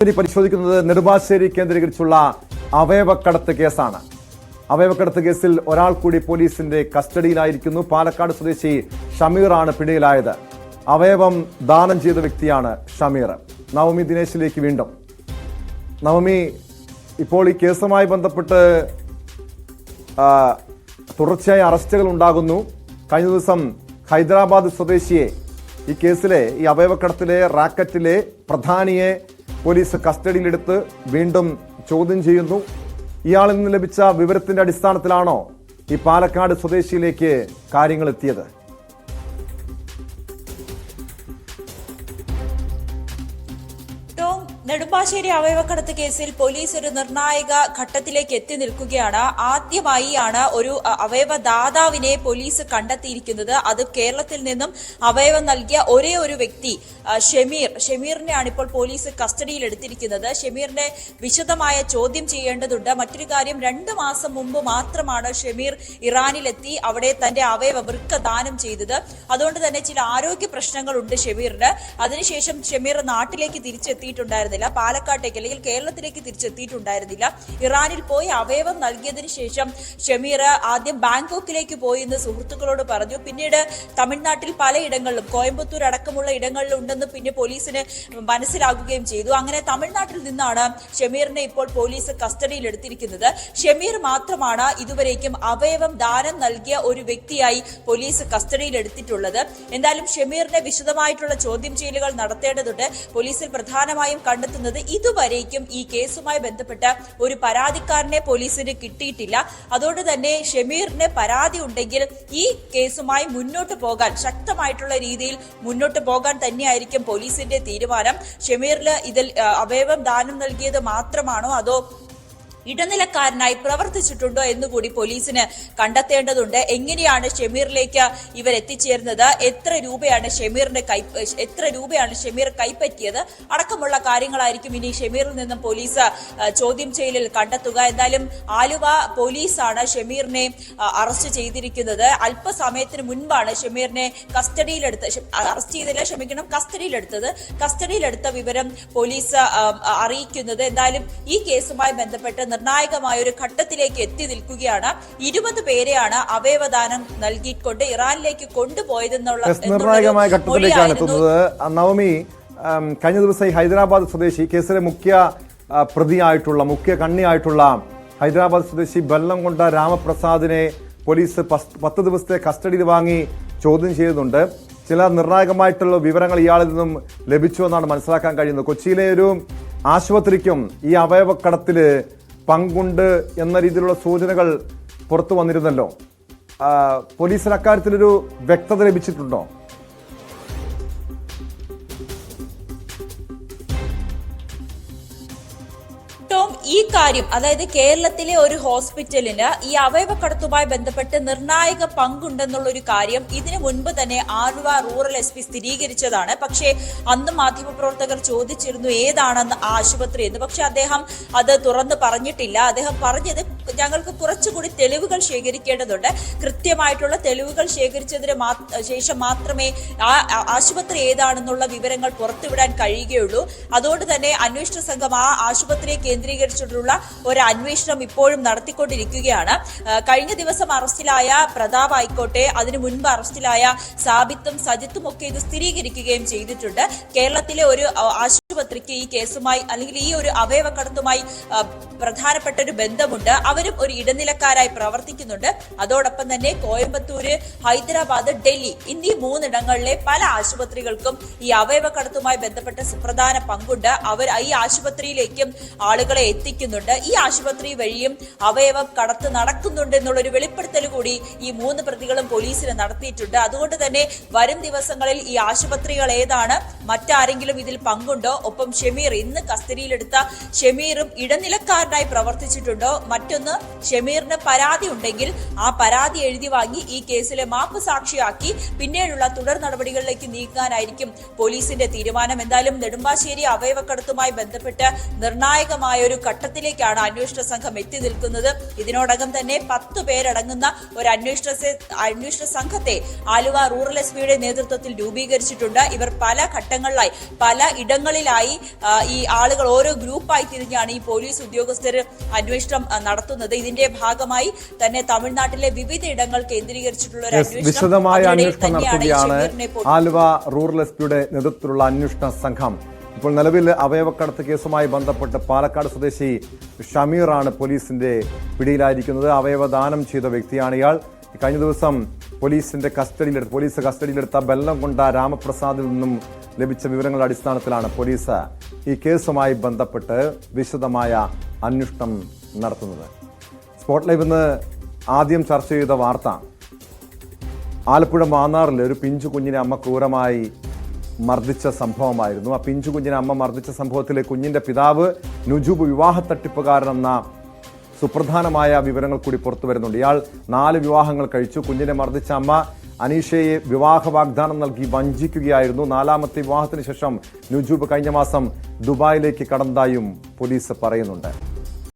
പരിശോധിക്കുന്നത് നെടുമ്പാശ്ശേരി കേന്ദ്രീകരിച്ചുള്ള അവയവക്കടത്ത് കേസാണ്. അവയവക്കടത്ത് കേസിൽ ഒരാൾ കൂടി പോലീസിന്റെ കസ്റ്റഡിയിലായിരിക്കുന്നു. പാലക്കാട് സ്വദേശി ഷമീറാണ് പിടിയിലായത്. അവയവം ദാനം ചെയ്ത വ്യക്തിയാണ് ഷമീർ. നവമി ദിനേശിലേക്ക് വീണ്ടും. നവമി, ഇപ്പോൾ ഈ കേസുമായി ബന്ധപ്പെട്ട് തുടർച്ചയായ അറസ്റ്റുകൾ ഉണ്ടാകുന്നു. കഴിഞ്ഞ ദിവസം ഹൈദരാബാദ് സ്വദേശിയെ, ഈ കേസിലെ ഈ അവയവക്കടത്തിലെ റാക്കറ്റിലെ പ്രധാനിയെ പോലീസ് കസ്റ്റഡിയിലെടുത്ത് വീണ്ടും ചോദ്യം ചെയ്യുന്നു. ഇയാളിൽ നിന്ന് ലഭിച്ച വിവരത്തിന്റെ അടിസ്ഥാനത്തിലാണോ ഈ പാലക്കാട് സ്വദേശിയിലേക്ക് കാര്യങ്ങൾ എത്തിയത്? നെടുമ്പാശ്ശേരി അവയവക്കടത്ത് കേസിൽ പോലീസ് ഒരു നിർണായക ഘട്ടത്തിലേക്ക് എത്തി നിൽക്കുകയാണ്. ആദ്യമായിയാണ് ഒരു അവയവദാതാവിനെ പോലീസ് കണ്ടെത്തിയിരിക്കുന്നത്. അത് കേരളത്തിൽ നിന്നും അവയവം നൽകിയ ഒരേ ഒരു വ്യക്തി ഷമീറിനെയാണ് ഇപ്പോൾ പോലീസ് കസ്റ്റഡിയിൽ എടുത്തിരിക്കുന്നത്. ഷമീറിനെ വിശദമായ ചോദ്യം ചെയ്യേണ്ടതുണ്ട്. മറ്റൊരു കാര്യം, 2 മാസം മുമ്പ് മാത്രമാണ് ഷമീർ ഇറാനിലെത്തി അവിടെ തന്റെ അവയവ വൃക്ക ദാനം ചെയ്തത്. അതുകൊണ്ട് തന്നെ ചില ആരോഗ്യ പ്രശ്നങ്ങളുണ്ട് ഷമീറിന്. അതിനുശേഷം ഷമീർ നാട്ടിലേക്ക് തിരിച്ചെത്തിയിട്ടുണ്ടായിരുന്നില്ല, പാലക്കാട്ടേക്ക് അല്ലെങ്കിൽ കേരളത്തിലേക്ക് തിരിച്ചെത്തിയിട്ടുണ്ടായിരുന്നില്ല. ഇറാനിൽ പോയി അവയവം നൽകിയതിനു ശേഷം ഷമീർ ആദ്യം ബാങ്കോക്കിലേക്ക് പോയി എന്ന് സുഹൃത്തുക്കളോട് പറഞ്ഞു. പിന്നീട് തമിഴ്നാട്ടിൽ പലയിടങ്ങളിലും, കോയമ്പത്തൂർ അടക്കമുള്ള ഇടങ്ങളിലും ഉണ്ടെന്ന് പിന്നെ പോലീസിന് മനസ്സിലാകുകയും ചെയ്തു. അങ്ങനെ തമിഴ്നാട്ടിൽ നിന്നാണ് ഷമീറിനെ ഇപ്പോൾ പോലീസ് കസ്റ്റഡിയിൽ എടുത്തിരിക്കുന്നത്. ഷമീർ മാത്രമാണ് ഇതുവരേക്കും അവയവം ദാനം നൽകിയ ഒരു വ്യക്തിയായി പോലീസ് കസ്റ്റഡിയിൽ എടുത്തിട്ടുള്ളത്. എന്തായാലും ഷമീറിനെ വിശദമായിട്ടുള്ള ചോദ്യം ചെയ്യലുകൾ നടത്തേണ്ടതുണ്ട്. പോലീസിൽ പ്രധാനമായും കണ്ടെത്തുന്നത് ഇതുവരേക്കും ഈ കേസുമായി ബന്ധപ്പെട്ട ഒരു പരാതിക്കാരനെ പോലീസിന് കിട്ടിയിട്ടില്ല. അതുകൊണ്ട് തന്നെ ഷമീറിന് പരാതി ഉണ്ടെങ്കിൽ ഈ കേസുമായി മുന്നോട്ട് പോകാൻ, ശക്തമായിട്ടുള്ള രീതിയിൽ മുന്നോട്ട് പോകാൻ തന്നെയായിരിക്കും പോലീസിന്റെ തീരുമാനം. ഷമീറിന് ഇതിൽ അവയവം ദാനം നൽകിയത് മാത്രമാണോ അതോ ഇടനിലക്കാരനായി പ്രവർത്തിച്ചിട്ടുണ്ടോ എന്നുകൂടി പോലീസിന് കണ്ടെത്തേണ്ടതുണ്ട്. എങ്ങനെയാണ് ഷമീറിലേക്ക് ഇവർ എത്തിച്ചേർന്നത്, എത്ര രൂപയാണ് ഷമീർ കൈപ്പറ്റിയത് അടക്കമുള്ള കാര്യങ്ങളായിരിക്കും ഇനി ഷമീറിൽ നിന്നും പോലീസ് ചോദ്യം ചെയ്യലിൽ കണ്ടെത്തുക. എന്തായാലും ആലുവ പോലീസാണ് ഷമീറിനെ അറസ്റ്റ് ചെയ്തിരിക്കുന്നത്. അല്പസമയത്തിന് മുൻപാണ് ഷമീറിനെ കസ്റ്റഡിയിലെടുത്ത വിവരം പോലീസ് അറിയിക്കുന്നത്. എന്തായാലും ഈ കേസുമായി ബന്ധപ്പെട്ട് നിർണായകമായ ഒരു ഘട്ടത്തിലേക്ക് എത്തി നിൽക്കുകയാണ്. 20 പേരെയാണ് അവയവദാനം നൽകിക്കൊണ്ട് ഇറാനിലേക്ക് കൊണ്ടുപോയതെന്നുള്ള നിർണായകമായ ഘട്ടത്തിലേക്കാണ് എത്തുന്നത്. നവമി, കഴിഞ്ഞ ദിവസം ഈ ഹൈദരാബാദ് സ്വദേശി, കേസിലെ മുഖ്യ കണ്ണിയായിട്ടുള്ള ഹൈദരാബാദ് സ്വദേശി ബെല്ലംകൊണ്ട രാമപ്രസാദിനെ പോലീസ് 10 ദിവസത്തെ കസ്റ്റഡിയിൽ വാങ്ങി ചോദ്യം ചെയ്യുന്നുണ്ട്. ചില നിർണായകമായിട്ടുള്ള വിവരങ്ങൾ ഇയാളിൽ നിന്നും ലഭിച്ചു എന്നാണ് മനസ്സിലാക്കാൻ കഴിയുന്നത്. കൊച്ചിയിലെ ഒരു ആശുപത്രിക്കും ഈ അവയവക്കടത്തില് പങ്കുണ്ട് എന്ന രീതിയിലുള്ള സൂചനകൾ പുറത്തു വന്നിരുന്നല്ലോ. പോലീസിന് അക്കാര്യത്തിലൊരു വ്യക്തത ലഭിച്ചിട്ടുണ്ടോ? ഈ കാര്യം, അതായത് കേരളത്തിലെ ഒരു ഹോസ്പിറ്റലിന് ഈ അവയവക്കടത്തുമായി ബന്ധപ്പെട്ട് നിർണായക പങ്കുണ്ടെന്നുള്ള ഒരു കാര്യം ഇതിനു മുൻപ് തന്നെ ആലുവ റൂറൽ SP സ്ഥിരീകരിച്ചതാണ്. പക്ഷേ അന്ന് മാധ്യമപ്രവർത്തകർ ചോദിച്ചിരുന്നു ഏതാണെന്ന് ആശുപത്രി എന്ന്. പക്ഷെ അദ്ദേഹം അത് തുറന്നു പറഞ്ഞിട്ടില്ല. അദ്ദേഹം പറഞ്ഞത് ഞങ്ങൾക്ക് കുറച്ചുകൂടി തെളിവുകൾ ശേഖരിക്കേണ്ടതുണ്ട്, കൃത്യമായിട്ടുള്ള തെളിവുകൾ ശേഖരിച്ചതിന് ശേഷം മാത്രമേ ആ ആശുപത്രി ഏതാണെന്നുള്ള വിവരങ്ങൾ പുറത്തുവിടാൻ കഴിയുകയുള്ളൂ. അതുകൊണ്ട് തന്നെ അന്വേഷണ സംഘം ആ ആശുപത്രിയെ കേന്ദ്രീകരിച്ചുള്ള ഒരു അന്വേഷണം ഇപ്പോഴും നടത്തിക്കൊണ്ടിരിക്കുകയാണ്. കഴിഞ്ഞ ദിവസം അറസ്റ്റിലായ പ്രതാപ് ആയിക്കോട്ടെ, അതിനു മുൻപ് അറസ്റ്റിലായ സാബിത്തും സജിത്തും ഒക്കെ ഇത് സ്ഥിരീകരിക്കുകയും ചെയ്തിട്ടുണ്ട്. കേരളത്തിലെ ഒരു ആശുപത്രിക്ക് ഈ കേസുമായി അല്ലെങ്കിൽ ഈ ഒരു അവയവക്കടത്തുമായി പ്രധാനപ്പെട്ട ഒരു ബന്ധമുണ്ട്. അവരും ഒരു ഇടനിലക്കാരായി പ്രവർത്തിക്കുന്നുണ്ട്. അതോടൊപ്പം തന്നെ കോയമ്പത്തൂര്, ഹൈദരാബാദ്, ഡൽഹി എന്നീ 3 ഇടങ്ങളിലെ പല ആശുപത്രികൾക്കും ഈ അവയവക്കടത്തുമായി ബന്ധപ്പെട്ട സുപ്രധാന പങ്കുണ്ട്. അവർ ഈ ആശുപത്രിയിലേക്കും ആളുകളെ എത്തിക്കുന്നുണ്ട്. ഈ ആശുപത്രി വഴിയും അവയവം കടത്ത് നടക്കുന്നുണ്ട് എന്നുള്ളൊരു വെളിപ്പെടുത്തൽ കൂടി ഈ 3 പ്രതികളും പോലീസിന് നടത്തിയിട്ടുണ്ട്. അതുകൊണ്ട് തന്നെ വരും ദിവസങ്ങളിൽ ഈ ആശുപത്രികൾ ഏതാണ്, മറ്റാരെങ്കിലും ഇതിൽ പങ്കുണ്ടോ, ഒപ്പം ഷമീർ, ഇന്ന് കസ്റ്റഡിയിലെടുത്ത ഷമീറും ഇടനിലക്കാരനായി പ്രവർത്തിച്ചിട്ടുണ്ടോ, മറ്റൊന്ന് ഷമീറിന് പരാതി ഉണ്ടെങ്കിൽ ആ പരാതി എഴുതി വാങ്ങി ഈ കേസിലെ മാപ്പ് സാക്ഷിയാക്കി പിന്നീടുള്ള തുടർ നടപടികളിലേക്ക് നീക്കാനായിരിക്കും പോലീസിന്റെ തീരുമാനം. എന്തായാലും നെടുമ്പാശ്ശേരി അവയവക്കടത്തുമായി ബന്ധപ്പെട്ട് നിർണായകമായ ഒരു ഘട്ടത്തിലേക്കാണ് അന്വേഷണ സംഘം എത്തി നിൽക്കുന്നത്. ഇതിനോടകം തന്നെ 10 പേരടങ്ങുന്ന ഒരു അന്വേഷണ സംഘത്തെ ആലുവ റൂറൽ SP നേതൃത്വത്തിൽ രൂപീകരിച്ചിട്ടുണ്ട്. ഇവർ പല ഘട്ടങ്ങളിലായി പല ഇടങ്ങളിൽ ഘട്ടങ്ങളിലായി ഈ ആളുകൾ ഓരോ ഗ്രൂപ്പായി തിരിഞ്ഞാണ് ഈ പോലീസ് ഉദ്യോഗസ്ഥർ അന്വേഷണം നടത്തുന്നത്. ഇതിന്റെ ഭാഗമായി തന്നെ തമിഴ്നാട്ടിലെ വിവിധ ഇടങ്ങൾ കേന്ദ്രീകരിച്ചിട്ടുള്ള ഒരു വിശദമായ അന്വേഷണം തന്നെയാണ് ഈ നടത്തുകയാണ് ഷമീറിനെ ആലുവ റൂറൽ എസ്പിയുടെ നേതൃത്വത്തിലുള്ള അന്വേഷണ സംഘം. ഇപ്പോൾ നിലവിൽ അവയവക്കടത്ത് കേസുമായി ബന്ധപ്പെട്ട് പാലക്കാട് സ്വദേശി ഷമീറാണ് പോലീസിന്റെ പിടിയിലായിരിക്കുന്നത്. അവയവദാനം ചെയ്ത വ്യക്തിയാണ് ഇയാൾ. കഴിഞ്ഞ ദിവസം പോലീസ് കസ്റ്റഡിയിലെടുത്ത ബെല്ലംകൊണ്ട രാമപ്രസാദിൽ നിന്നും ലഭിച്ച വിവരങ്ങളുടെ അടിസ്ഥാനത്തിലാണ് പോലീസ് ഈ കേസുമായി ബന്ധപ്പെട്ട് വിശദമായ അന്വേഷണം നടത്തുന്നത്. സ്പോട്ട് ലൈവ് ഇന്ന് ആദ്യം ചർച്ച ചെയ്ത വാർത്ത ആലപ്പുഴ മാന്നാറിൽ ഒരു പിഞ്ചു കുഞ്ഞിനെ അമ്മ ക്രൂരമായി മർദ്ദിച്ച സംഭവമായിരുന്നു. ആ പിഞ്ചു കുഞ്ഞിനെ അമ്മ മർദ്ദിച്ച സംഭവത്തിലെ കുഞ്ഞിന്റെ പിതാവ് നുജൂബ് വിവാഹ തട്ടിപ്പുകാരനെന്ന സുപ്രധാനമായ വിവരങ്ങൾ കൂടി പുറത്തു വരുന്നുണ്ട്. ഇയാൾ 4 വിവാഹങ്ങൾ കഴിച്ചു. കുഞ്ഞിനെ മർദ്ദിച്ച അമ്മ അനീഷയെ വിവാഹ വാഗ്ദാനം നൽകി വഞ്ചിക്കുകയായിരുന്നു. 4ാമത്തെ വിവാഹത്തിന് ശേഷം നുജൂബ് കഴിഞ്ഞ മാസം ദുബായിലേക്ക് കടന്നതായും പോലീസ് പറയുന്നുണ്ട്.